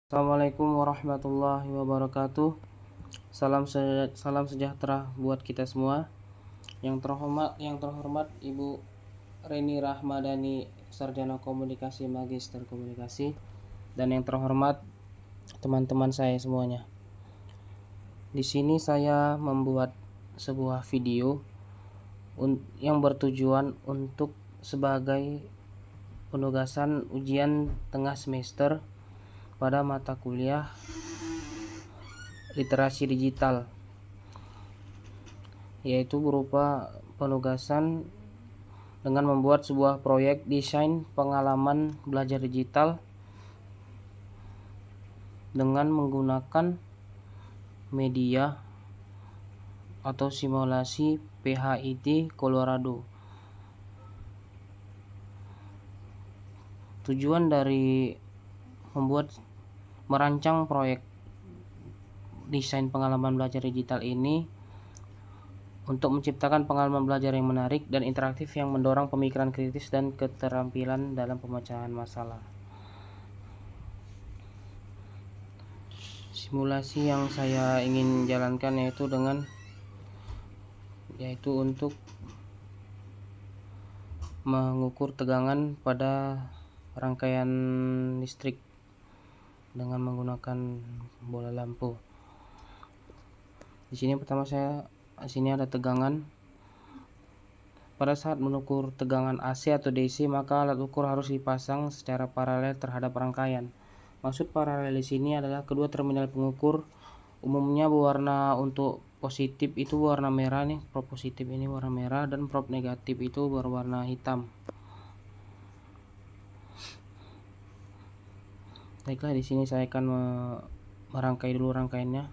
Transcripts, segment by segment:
Assalamualaikum warahmatullahi wabarakatuh. Salam sejahtera buat kita semua. Yang terhormat Ibu Reni Rahmadani, Sarjana Komunikasi, Magister Komunikasi, dan yang terhormat teman-teman saya semuanya. Di sini saya membuat sebuah video yang bertujuan untuk sebagai penugasan ujian tengah semester pada mata kuliah literasi digital, yaitu berupa penugasan dengan membuat sebuah proyek desain pengalaman belajar digital dengan menggunakan media atau simulasi PHIT Colorado. Tujuan dari merancang proyek desain pengalaman belajar digital ini untuk menciptakan pengalaman belajar yang menarik dan interaktif yang mendorong pemikiran kritis dan keterampilan dalam pemecahan masalah. Simulasi yang saya ingin jalankan yaitu untuk mengukur tegangan pada rangkaian listrik dengan menggunakan bola lampu. Di sini ada tegangan. Pada saat mengukur tegangan AC atau DC, maka alat ukur harus dipasang secara paralel terhadap rangkaian. Maksud paralel di sini adalah kedua terminal pengukur umumnya berwarna, untuk positif itu warna merah nih, prob positif ini warna merah, dan prob negatif itu berwarna hitam. Baiklah, di sini saya akan merangkai dulu rangkaiannya.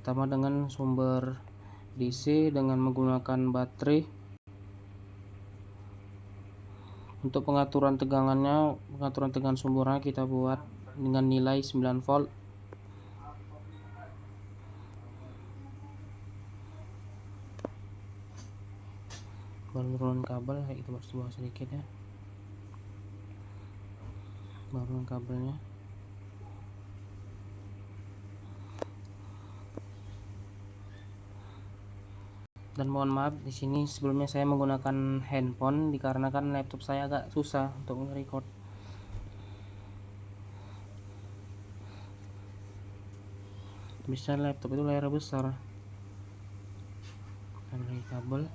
Pertama dengan sumber DC dengan menggunakan baterai. Untuk pengaturan tegangan sumbernya kita buat dengan nilai 9 volt. Baru turun kabel, kita buat sedikit ya. Baru kabelnya. Dan mohon maaf, di sini sebelumnya saya menggunakan handphone dikarenakan laptop saya agak susah untuk nge-record. Bisa laptop itu layar besar. Lagi kabel.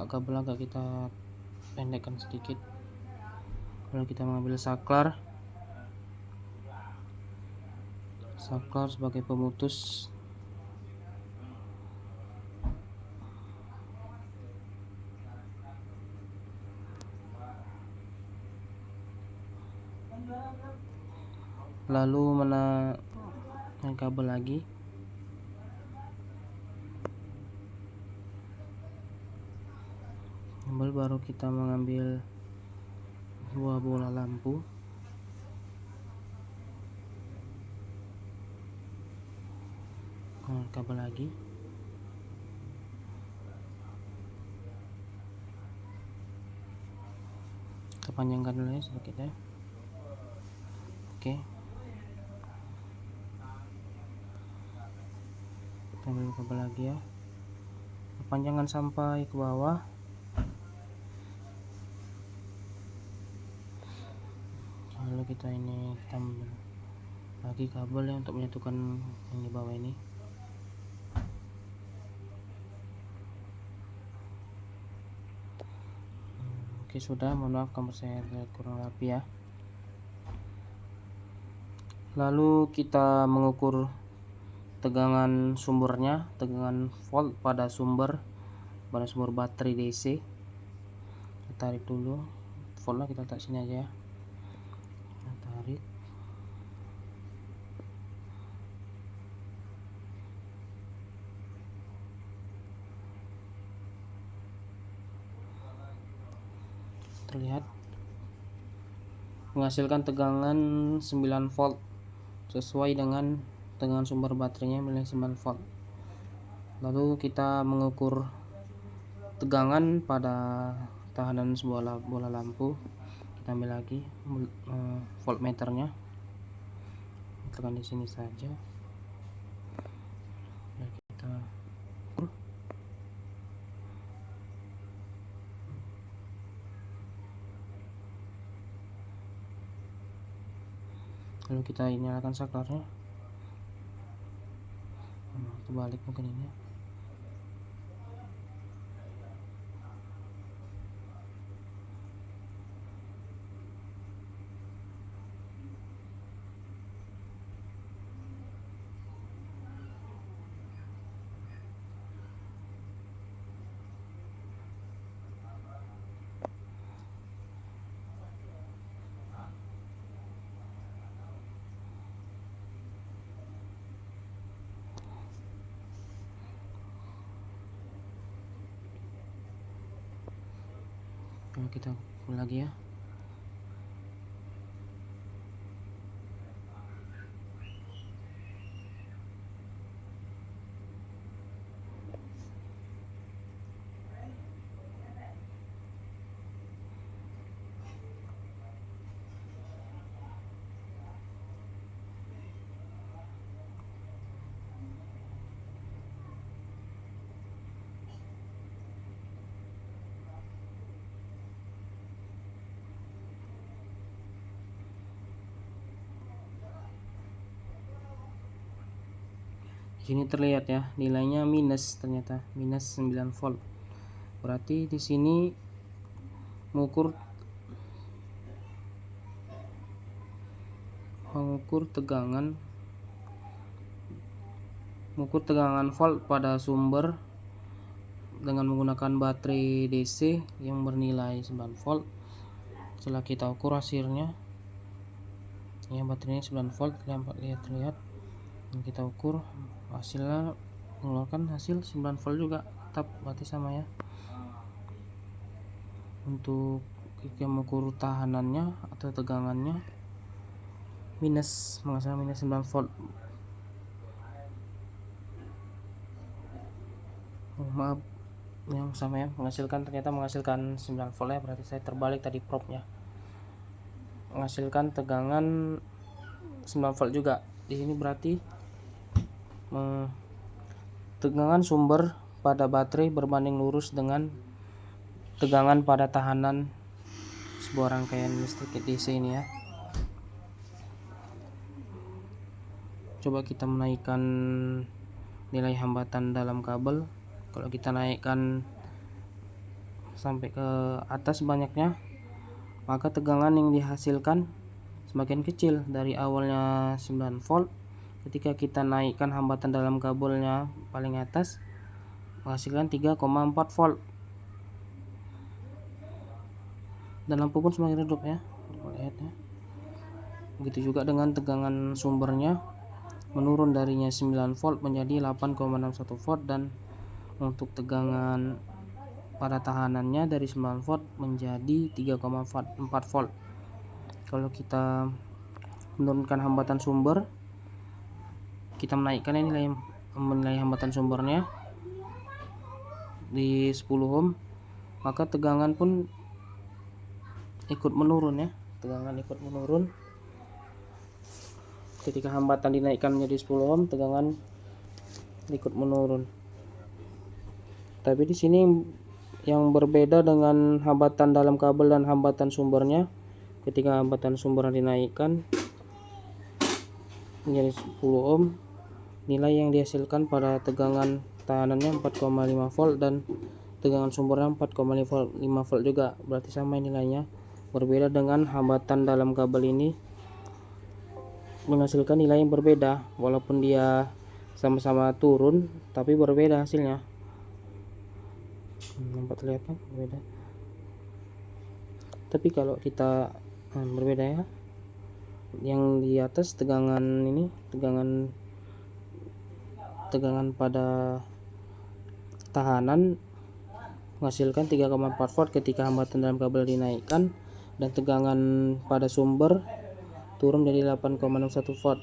Kabel agak kita pendekkan sedikit. Lalu kita mengambil saklar sebagai pemutus. Lalu menaikkan kabel lagi. Baru kita mengambil dua bola lampu. Kabel lagi. Kita panjangkan dulu ya sedikit ya. Oke. Kita ambil kabel lagi ya. Panjangkan sampai ke bawah. Lalu kita tambah lagi kabel ya untuk menyatukan yang di bawah ini. Oke, sudah. Mohon maaf kalau saya kurang rapi ya. Lalu kita mengukur tegangan sumbernya, tegangan volt pada sumber baterai DC. Kita tarik dulu voltnya, kita letak sini aja ya. Kita tarik. Terlihat menghasilkan tegangan 9 volt sesuai dengan tegangan sumber baterainya nilai 9 volt. Lalu kita mengukur tegangan pada tahanan sebuah bola lampu. Kita ambil lagi voltmeternya, tekan di sini saja. Kita lalu kita nyalakan saklarnya. Terbalik mungkin ini. Kita ukur lagi ya. Di sini terlihat ya, nilainya minus, ternyata minus 9 volt. Berarti di sini mengukur tegangan volt pada sumber dengan menggunakan baterai DC yang bernilai 9 volt. Setelah kita ukur hasilnya, ya baterainya 9 volt, terlihat. Dan kita ukur hasilnya, mengeluarkan hasil 9 volt juga, tetap berarti sama ya. Untuk kita mengukur tahanannya atau tegangannya menghasilkan minus 9 volt. Maaf yang sama ya, ternyata menghasilkan 9 volt ya, berarti saya terbalik tadi probnya. Menghasilkan tegangan 9 volt juga. Di sini berarti tegangan sumber pada baterai berbanding lurus dengan tegangan pada tahanan sebuah rangkaian listrik DC ini ya. Coba kita menaikkan nilai hambatan dalam kabel. Kalau kita naikkan sampai ke atas banyaknya, maka tegangan yang dihasilkan semakin kecil. Dari awalnya 9 volt, ketika kita naikkan hambatan dalam kabelnya paling atas, menghasilkan 3,4 volt. Dan lampu pun semakin redup ya, lihat ya. Begitu juga dengan tegangan sumbernya, menurun darinya 9 volt menjadi 8,61 volt, dan untuk tegangan pada tahanannya dari 9 volt menjadi 3,4 volt. Kalau kita menurunkan hambatan sumber, kita menaikkan nilai hambatan sumbernya di 10 ohm, maka tegangan pun ikut menurun ya. Tegangan ikut menurun ketika hambatan dinaikkan menjadi 10 ohm, tegangan ikut menurun. Tapi di sini yang berbeda dengan hambatan dalam kabel dan hambatan sumbernya, ketika hambatan sumber dinaikkan menjadi 10 ohm, nilai yang dihasilkan pada tegangan tahanannya 4,5 volt dan tegangan sumbernya 4,5 volt juga, berarti sama nilainya. Berbeda dengan hambatan dalam kabel ini menghasilkan nilai yang berbeda, walaupun dia sama-sama turun tapi berbeda hasilnya. Nampak terlihat kan berbeda. Tapi kalau kita berbeda ya, yang di atas tegangan ini, tegangan pada tahanan menghasilkan 3,4 volt ketika hambatan dalam kabel dinaikkan, dan tegangan pada sumber turun dari 8,61 volt.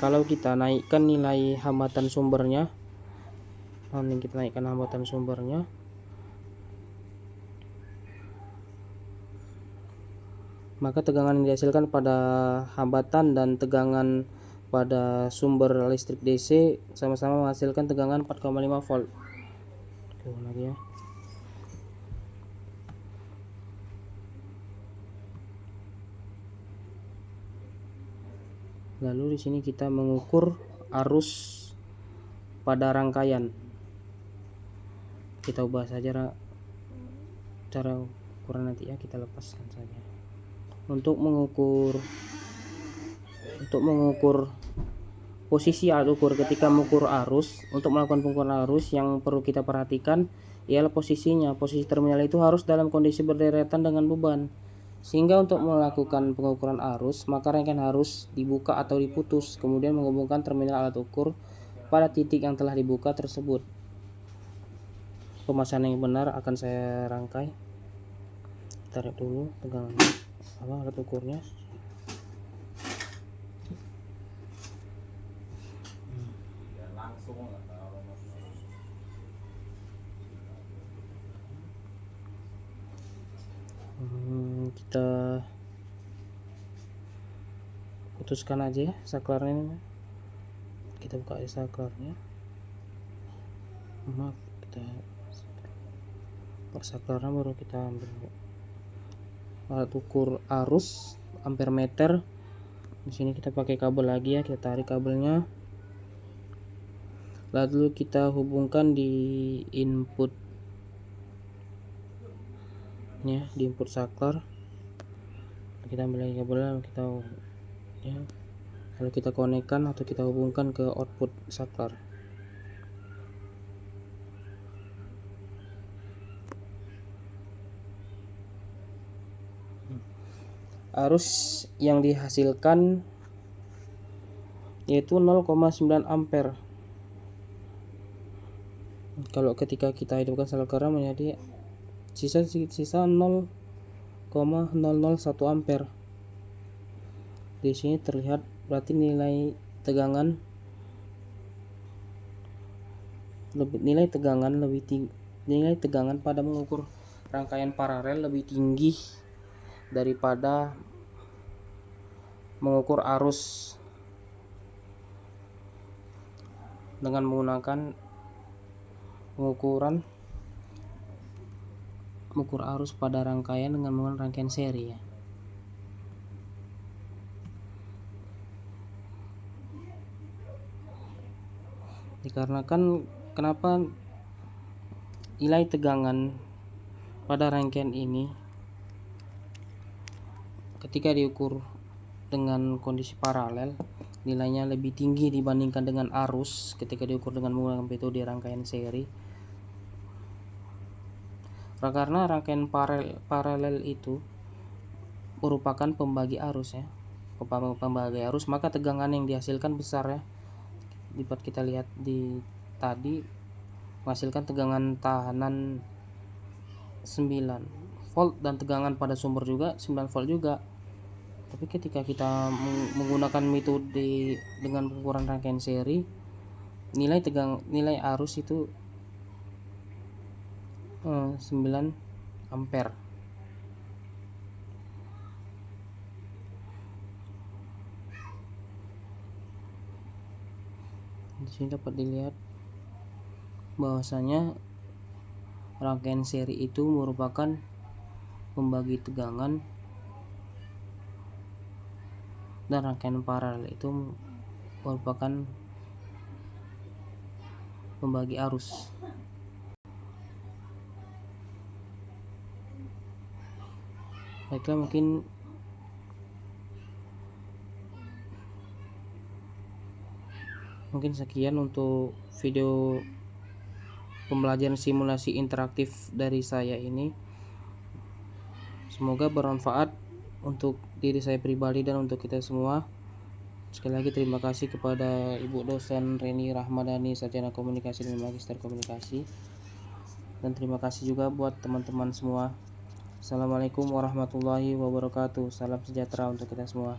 Kalau kita naikkan nilai hambatan sumbernya, maka tegangan yang dihasilkan pada hambatan dan tegangan pada sumber listrik DC sama-sama menghasilkan tegangan 4,5 volt. Turun lagi ya. Lalu di sini kita mengukur arus pada rangkaian. Kita ubah saja cara ukuran nanti ya, kita lepaskan saja. Untuk mengukur posisi alat ukur ketika mengukur arus, untuk melakukan pengukuran arus yang perlu kita perhatikan ialah posisinya. Posisi terminal itu harus dalam kondisi berderetan dengan beban. Sehingga untuk melakukan pengukuran arus, maka rangkaian harus dibuka atau diputus, kemudian menghubungkan terminal alat ukur pada titik yang telah dibuka tersebut. Pemasangan yang benar akan saya rangkai. Tarik dulu tegangan alat ukurnya. Kita putuskan aja ya saklarnya ini. Kita buka aja saklarnya. Kita buka saklarnya, baru kita ambil alat ukur arus ampere meter. Di sini kita pakai kabel lagi ya, kita tarik kabelnya. Lalu kita hubungkan di input saklar. Kita ambil lagi kabelnya, lalu kita konekkan atau kita hubungkan ke output saklar. Arus yang dihasilkan yaitu 0,9 ampere. Kalau ketika kita hidupkan saklar menjadi sisa 0,001 ampere. Di sini terlihat berarti nilai tegangan pada mengukur rangkaian paralel lebih tinggi daripada mengukur arus dengan menggunakan mengukur arus pada rangkaian dengan menggunakan rangkaian seri ya. Dikarenakan kenapa nilai tegangan pada rangkaian ini ketika diukur dengan kondisi paralel nilainya lebih tinggi dibandingkan dengan arus ketika diukur dengan menggunakan metode rangkaian seri. Karena rangkaian paralel itu merupakan pembagi arus ya, maka tegangan yang dihasilkan besar ya. Dapat kita lihat di tadi menghasilkan tegangan tahanan 9 volt dan tegangan pada sumber juga 9 volt juga. Tapi ketika kita menggunakan metode dengan pengukuran rangkaian seri, nilai arus itu 9 ampere. Di sini dapat dilihat bahwasanya rangkaian seri itu merupakan pembagi tegangan dan rangkaian paralel itu merupakan pembagi arus. Baiklah, mungkin sekian untuk video pembelajaran simulasi interaktif dari saya ini. Semoga bermanfaat untuk diri saya pribadi dan untuk kita semua. Sekali lagi terima kasih kepada Ibu dosen Reni Rahmadani, Sarjana Komunikasi dan Magister Komunikasi. Dan terima kasih juga buat teman-teman semua Assalamualaikum warahmatullahi wabarakatuh. Salam sejahtera untuk kita semua.